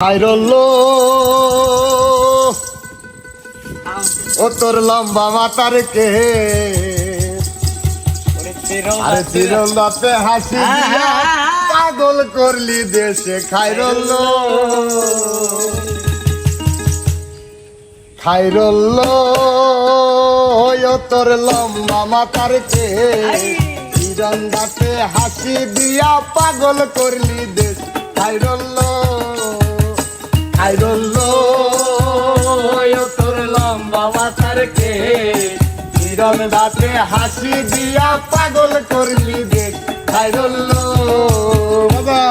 আইরলো ও তোর লম্বা মাতার কে আরে চিরন্দাতে হাসি দিয়া পাগল করলি দেশে খাইরলো খাইরলো ও তোর লম্বা মাতার কে চিরন্দাতে হাসি দিয়া পাগল করলি দেশ খাইরলো আইরলো তোর লম্বা মাথার কে হিরণ দাঁতে হাসি দিয়া পাগল করলি দেখ আইরলো বাবা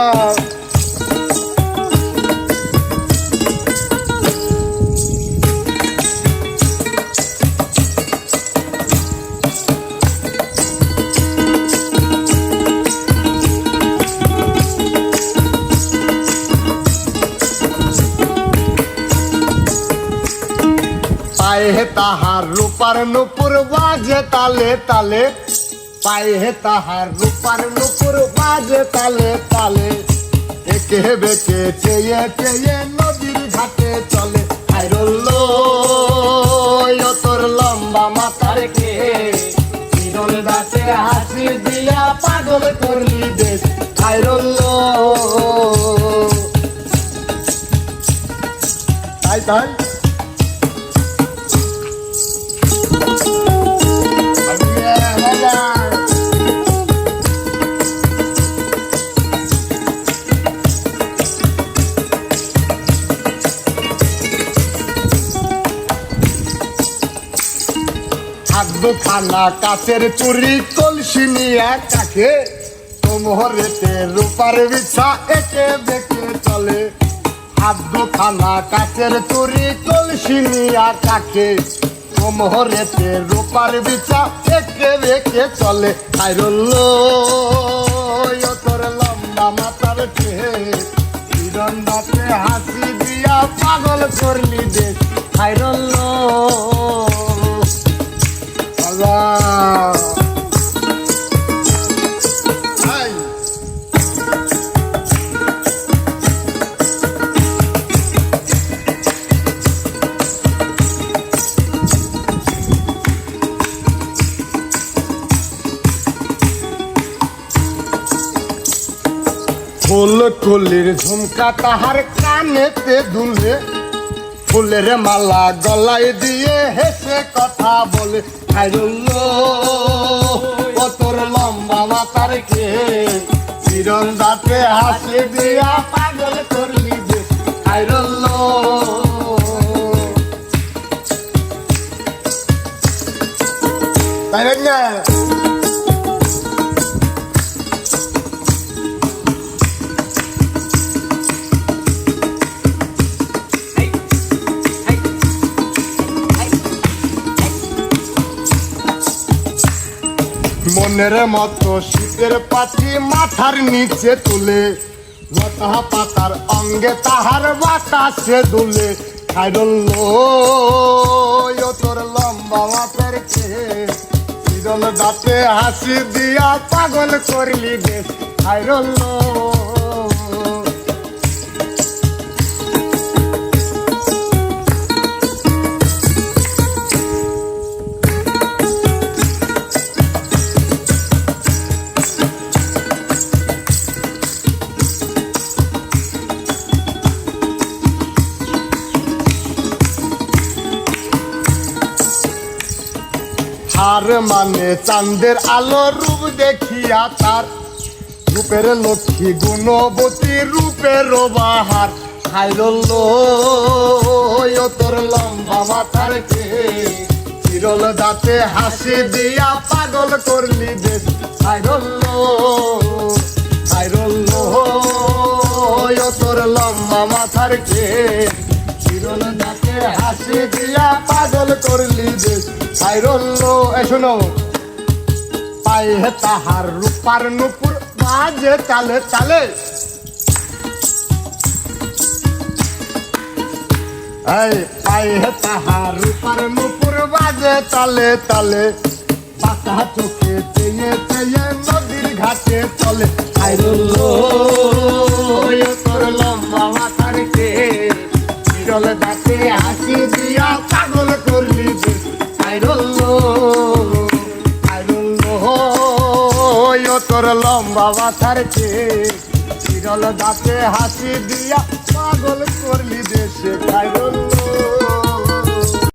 पाए ताहार रूपार नुपुर बाजे ताले ताले पाए ताहार रूपार नुपुर बाजे ताले ताले एके बेके चेये चेये नदीर घाटे चले आइरलो यो तोर लम्बा माथार के हिरণ দাঁতে হাসি দিয়া পাগল করলি দেশ আইরলো তাই তাই খানা কাচের চুরি কলসি নিয়া কাকে তোমহরেতে রূপার বিছা একে বেঁকে চলে আব্দু খানা কাচের চুরি কলসি নিয়া কাকে তোমহরেতে রূপার বিছা একে বেঁকে চলে আইরলো তোর লম্বা মাথার কে হিরণ দাঁতে হাসি দিয়া পাগল করলি দেশ আইরলো ফুল কুলির ঝুমকা তাহার কানেতে দুলে ফুলের মালা গলায় দিয়ে হেসে কথা বলে আইরলো ও তোর লম্বা মাথার কে হিরণ দাঁতে হাসি দিয়া পাগল করলি যে আইরলো তাই না মনের মতো শীতের পাতি মাথার নিচে তুলে লতা পাতার অঙ্গে তাহার বাতাসে দুলে খাইরলো তোর লম্বা মাথার কে হিরণ দাঁতে হাসি দিয়া পাগল করলি দেশ খাইরলো হার মানে চাঁদের আলো রূপ দেখিয়া তার রূপের লক্ষ্মী গুণবতী রূপের বাহার খাইরলো তোর লম্বা মাথার কে হিরণ দাঁতে হাসি দিয়া পাগল করলি দেশ খাইরলো খাইরলো তোর লম্বা মাথার কে হিরণ দাঁতে হাসি দিয়া পাগল করলি দেশ আইরলো শোনো পায়ে তাহার রূপার নুপুর বাজে তালে তালে পায়ে তাহার রূপার নুপুর বাজে তালে তালে পাতা চোখে চেয়ে চেয়ে নদীর ঘাটে চলে আইরলো তোর লম্বা মাথার কে ওই ও তোর লম্বা মাথার কেক বিরল দাঁতে হাসি দিয়া পাগল করলি দেশে খাইরুল্লাহ